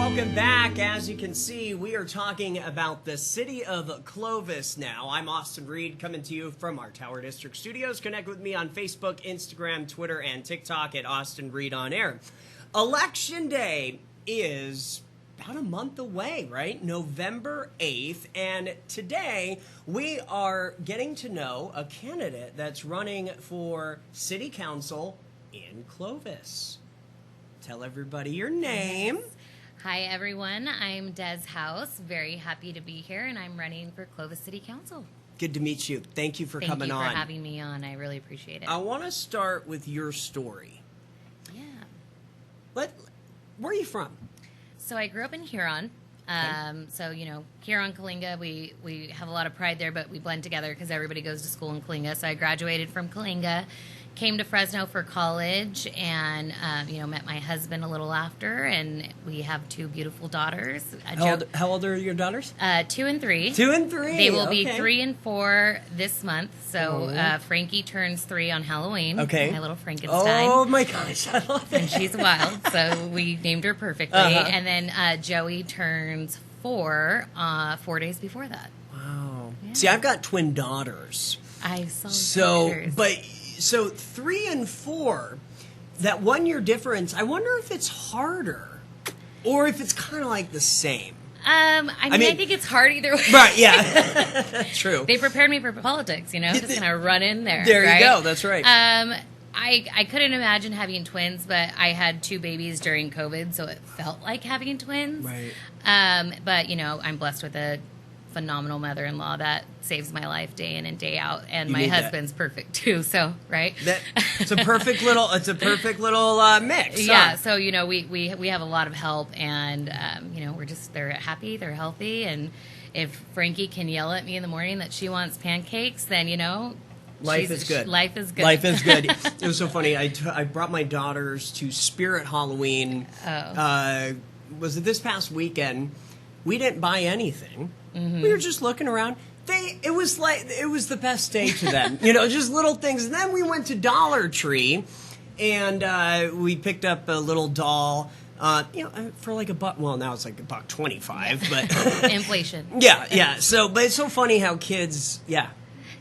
welcome back. As you can see, we are talking about the city of Clovis now. I'm Austin Reed, coming to you from our Tower District studios. Connect with me on Facebook, Instagram, Twitter, and TikTok at Austin Reed on Air. Election Day is about a month away, right? November 8th. And today we are getting to know a candidate that's running for city council in Clovis. Tell everybody your name. Hi, everyone. I'm Des Haus. Very happy to be here, and I'm running for Clovis City Council. Good to meet you. Thank you for coming on. Thank you for having me on. I really appreciate it. I want to start with your story. Yeah. Where are you from? So I grew up in Huron. So, Huron, Kalinga, we have a lot of pride there, but we blend together because everybody goes to school in Kalinga. So I graduated from Kalinga, came to Fresno for college, and, met my husband a little after, and we have two beautiful daughters. How old are your daughters? 2 and 3. 2 and 3. They will be 3 and 4 this month. So Frankie turns 3 on Halloween. Okay. My little Frankenstein. Oh my gosh, I love it. And she's wild, so we named her perfectly. And then Joey turns 4 4 days before that. Wow. Yeah. See, I've got twin daughters. I saw pictures. So 3 and 4, that 1 year difference, I wonder if it's harder or if it's kind of like the same. I think it's hard either way. Right, yeah. True. They prepared me for politics, just kind of run in there. There right? you go, that's right. I couldn't imagine having twins, but I had 2 babies during COVID, so it felt like having twins. Right. But, I'm blessed with a phenomenal mother-in-law that saves my life day in and day out, and my husband's perfect too. So it's a perfect little mix. Yeah. So we have a lot of help, and they're happy, they're healthy, and if Frankie can yell at me in the morning that she wants pancakes, then life is good. Life is good. Life is good. It was so funny. I brought my daughters to Spirit Halloween. Was it this past weekend? We didn't buy anything. Mm-hmm. We were just looking around. It was the best day to them. Just little things. And then we went to Dollar Tree, and we picked up a little doll. For like $1. Well, now it's like $1.25, but inflation. Yeah. So, but it's so funny how kids, yeah.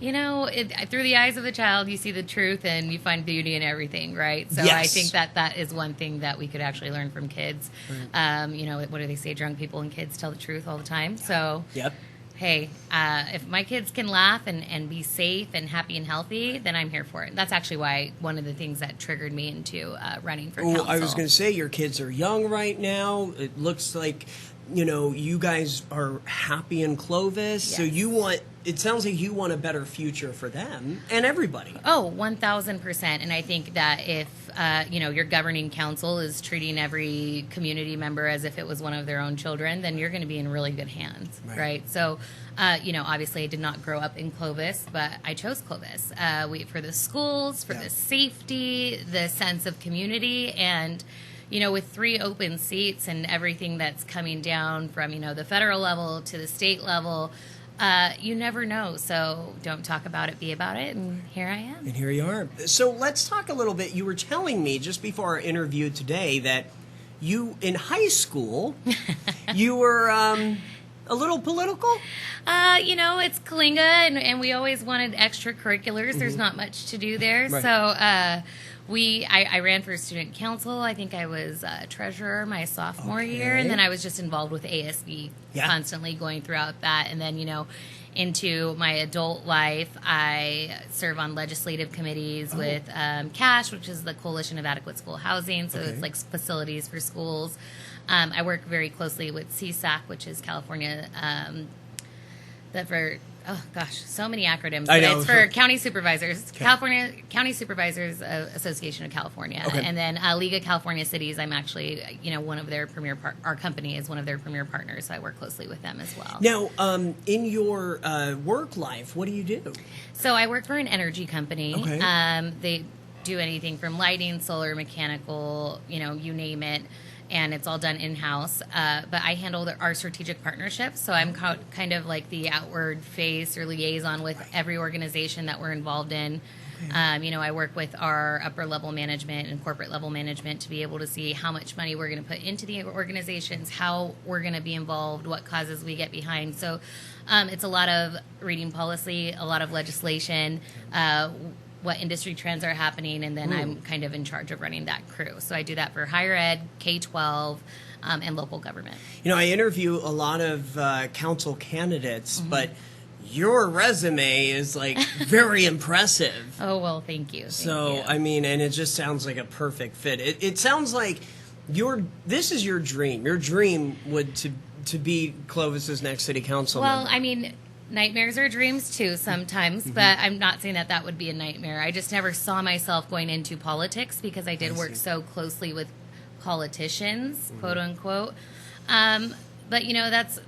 Through the eyes of a child, you see the truth and you find beauty in everything, right? So yes. I think that is one thing that we could actually learn from kids. Right. What do they say? Drunk people and kids tell the truth all the time. So, yep. Hey, if my kids can laugh and be safe and happy and healthy, then I'm here for it. That's actually why one of the things that triggered me into running for council. I was going to say, your kids are young right now. It looks like, you guys are happy in Clovis. Yes. So it sounds like you want a better future for them and everybody. Oh, 1,000%. And I think that if, your governing council is treating every community member as if it was one of their own children, then you're going to be in really good hands, right? So, obviously I did not grow up in Clovis, but I chose Clovis for the schools, for the safety, the sense of community, and with 3 open seats and everything that's coming down from, the federal level to the state level, you never know. So don't talk about it, be about it. And here I am. And here you are. So let's talk a little bit. You were telling me just before our interview today that you, in high school, you were a little political? It's Kalinga, and we always wanted extracurriculars. Mm-hmm. There's not much to do there. Right. So, I ran for student council. I think I was treasurer my sophomore year, and then I was just involved with ASB constantly going throughout that. And then, into my adult life, I serve on legislative committees with CASH, which is the Coalition of Adequate School Housing. So it's like facilities for schools. I work very closely with CSAC, which is California, so many acronyms. But it's for County Supervisors, California County Supervisors Association of California, and then League of California Cities. I'm actually, one of their premier. Our company is one of their premier partners, so I work closely with them as well. Now, in your work life, what do you do? So I work for an energy company. Okay. They do anything from lighting, solar, mechanical, you name it. And it's all done in-house. But I handle our strategic partnerships, so I'm kind of like the outward face or liaison with every organization that we're involved in. I work with our upper level management and corporate level management to be able to see how much money we're going to put into the organizations, how we're going to be involved, what causes we get behind. So it's a lot of reading policy, a lot of legislation, what industry trends are happening, and then I'm kind of in charge of running that crew. So I do that for higher ed, K-12, and local government. I interview a lot of council candidates, but your resume is very impressive. Oh, well, thank you. Thank you. And it just sounds like a perfect fit. It sounds like this is your dream. Your dream would to be Clovis's next city council member. Nightmares are dreams too sometimes, but I'm not saying that would be a nightmare. I just never saw myself going into politics because I did work so closely with politicians, quote unquote. But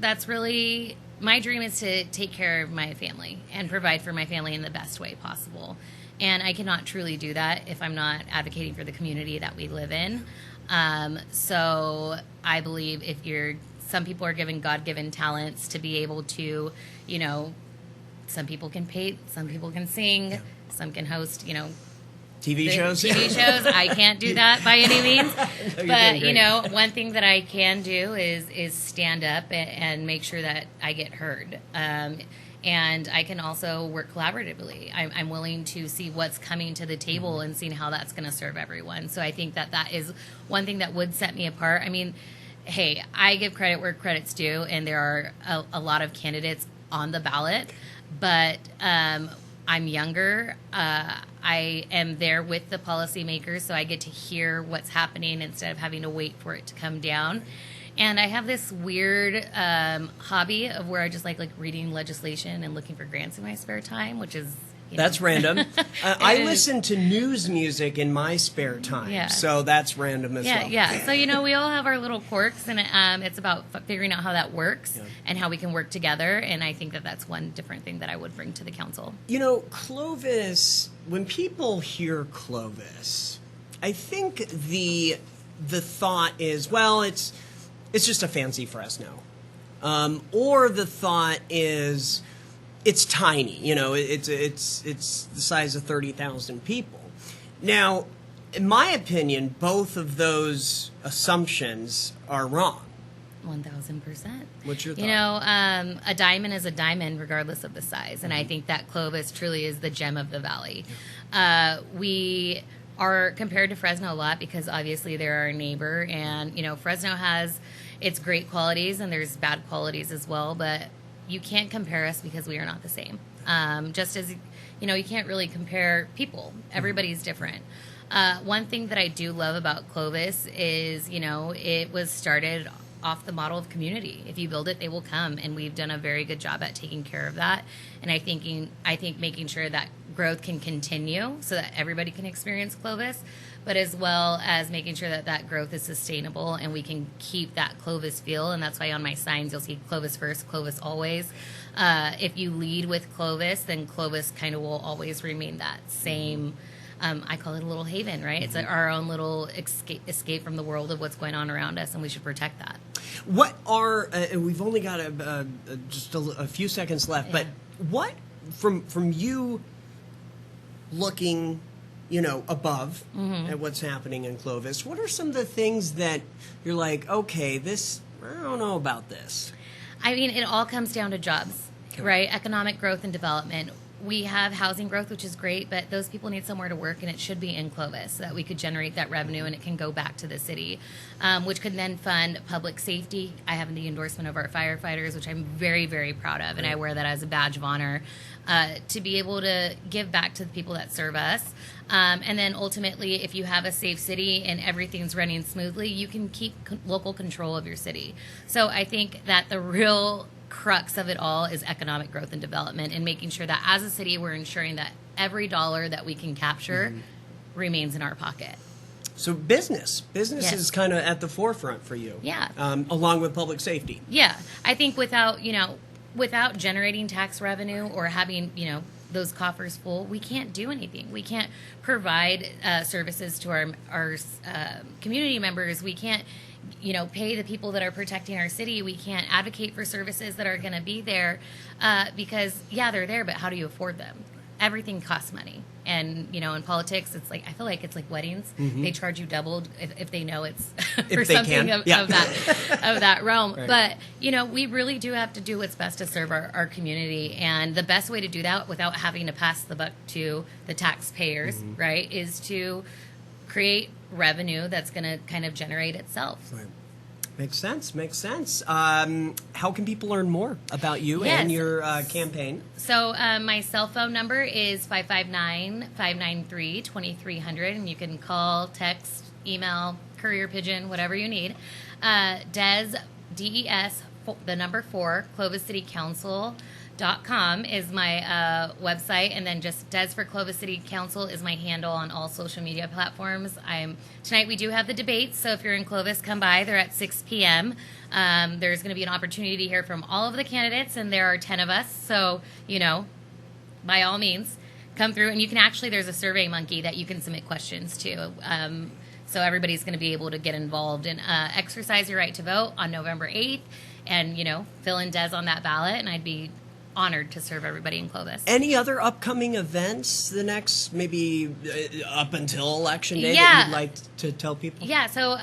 that's really my dream, is to take care of my family and provide for my family in the best way possible. And I cannot truly do that if I'm not advocating for the community that we live in. So I believe some people are given God-given talents to be able to, some people can paint, some people can sing, some can host, TV shows. I can't do that by any means. But, one thing that I can do is stand up and make sure that I get heard. And I can also work collaboratively. I'm willing to see what's coming to the table and seeing how that's going to serve everyone. So I think that is one thing that would set me apart. Hey, I give credit where credit's due, and there are a lot of candidates on the ballot, but I'm younger. I am there with the policymakers, so I get to hear what's happening instead of having to wait for it to come down. And I have this weird hobby of where I just like reading legislation and looking for grants in my spare time, which is... That's random. I listen to news music in my spare time, so that's random as well. Yeah. So, we all have our little quirks, and it's about figuring out how that works and how we can work together, and I think that's one different thing that I would bring to the council. Clovis, when people hear Clovis, I think the thought is, well, it's just a fancy Fresno. Or the thought is... it's tiny, it's the size of 30,000 people. Now, in my opinion, both of those assumptions are wrong. 1,000%. What's your thought? A diamond is a diamond regardless of the size, and I think that Clovis truly is the gem of the valley. We are compared to Fresno a lot because obviously they're our neighbor, and Fresno has its great qualities and there's bad qualities as well, but you can't compare us because we are not the same. Just as, you can't really compare people. Everybody's different. One thing that I do love about Clovis is, it was started off the model of community. If you build it, they will come. And we've done a very good job at taking care of that. And I think making sure that growth can continue so that everybody can experience Clovis, but as well as making sure that growth is sustainable and we can keep that Clovis feel. And that's why on my signs you'll see Clovis first, Clovis always. If you lead with Clovis, then Clovis kind of will always remain that same, I call it a little haven, right? It's our own little escape from the world of what's going on around us, and we should protect that. What are, we've only got just a few seconds left, but what, from you looking above at what's happening in Clovis, what are some of the things that you're like, okay, I don't know about this? It all comes down to jobs, right? Economic growth and development. We have housing growth, which is great, but those people need somewhere to work, and it should be in Clovis so that we could generate that revenue and it can go back to the city, which could then fund public safety. I have the endorsement of our firefighters, which I'm very, very proud of, and I wear that as a badge of honor, to be able to give back to the people that serve us. And then ultimately, if you have a safe city and everything's running smoothly, you can keep local control of your city. So I think that the real crux of it all is economic growth and development, and making sure that as a city we're ensuring that every dollar that we can capture remains in our pocket. So business is kind of at the forefront for you. Yeah. Along with public safety. Yeah. I think without generating tax revenue or having, those coffers full, we can't do anything. We can't provide services to our community members. We can't pay the people that are protecting our city. We can't advocate for services that are going to be there because, they're there, but how do you afford them? Everything costs money. And, you know, in politics, it's like, I feel like it's like weddings. They charge you doubled if they know it's for something of that realm. Right. But, you know, we really do have to do what's best to serve our community. And the best way to do that without having to pass the buck to the taxpayers, right, is to create revenue that's going to kind of generate itself. Right. Makes sense. Makes sense. How can people learn more about you and your campaign? So my cell phone number is 559-593-2300, and you can call, text, email, courier pigeon, whatever you need. Des, DES, the number 4, Clovis City Council.com is my website, and then just Des for Clovis City Council is my handle on all social media platforms. Tonight we do have the debates, so if you're in Clovis, come by. They're at 6 p.m. There's going to be an opportunity to hear from all of the candidates, and there are 10 of us, so, you know, by all means, come through. And you can actually, there's a Survey Monkey that you can submit questions to. So everybody's going to be able to get involved and exercise your right to vote on November 8th and, you know, fill in Des on that ballot, and I'd be honored to serve everybody in Clovis. Any other upcoming events the next, maybe up until Election Day that you'd like to tell people? Yeah, so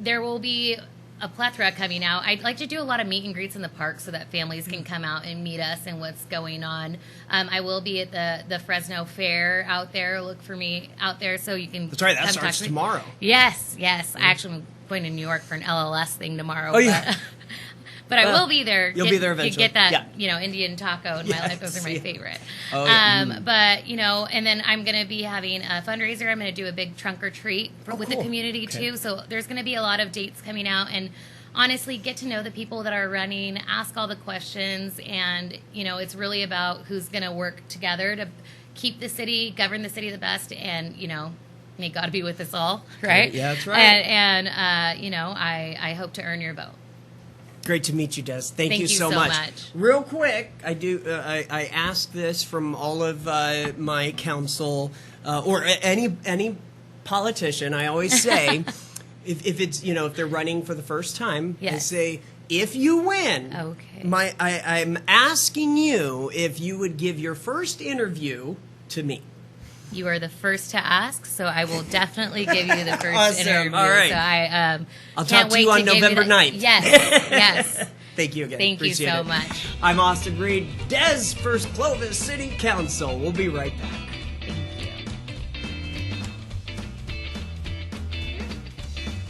there will be a plethora coming out. I'd like to do a lot of meet and greets in the park so that families can come out and meet us and what's going on. I will be at the Fresno Fair out there. Look for me out there so you can. That's right, that starts tomorrow. Yes. I actually am going to New York for an LLS thing tomorrow. Oh, yeah. But I will be there. You'll be there eventually. Get that, you know, Indian taco in my life. Those are my favorite. Oh, yeah. But, you know, and then I'm going to be having a fundraiser. I'm going to do a big trunk or treat with the community, too. So there's going to be a lot of dates coming out. And honestly, get to know the people that are running, ask all the questions. And, you know, it's really about who's going to work together to keep the city, govern the city the best. And, you know, may God be with us all, right? Yeah, that's right. And you know, I hope to earn your vote. Great to meet you, Des. Thank you so much. Real quick, I ask this from all of my council or any politician. I always say, if it's, you know, if they're running for the first time, I say, if you win, I'm asking you if you would give your first interview to me. You are the first to ask, so I will definitely give you the first interview. All right. So I'll talk to you on November 9th. Yes. Thank you again. Thank you so much. I'm Austin Reed, Des for Clovis City Council. We'll be right back.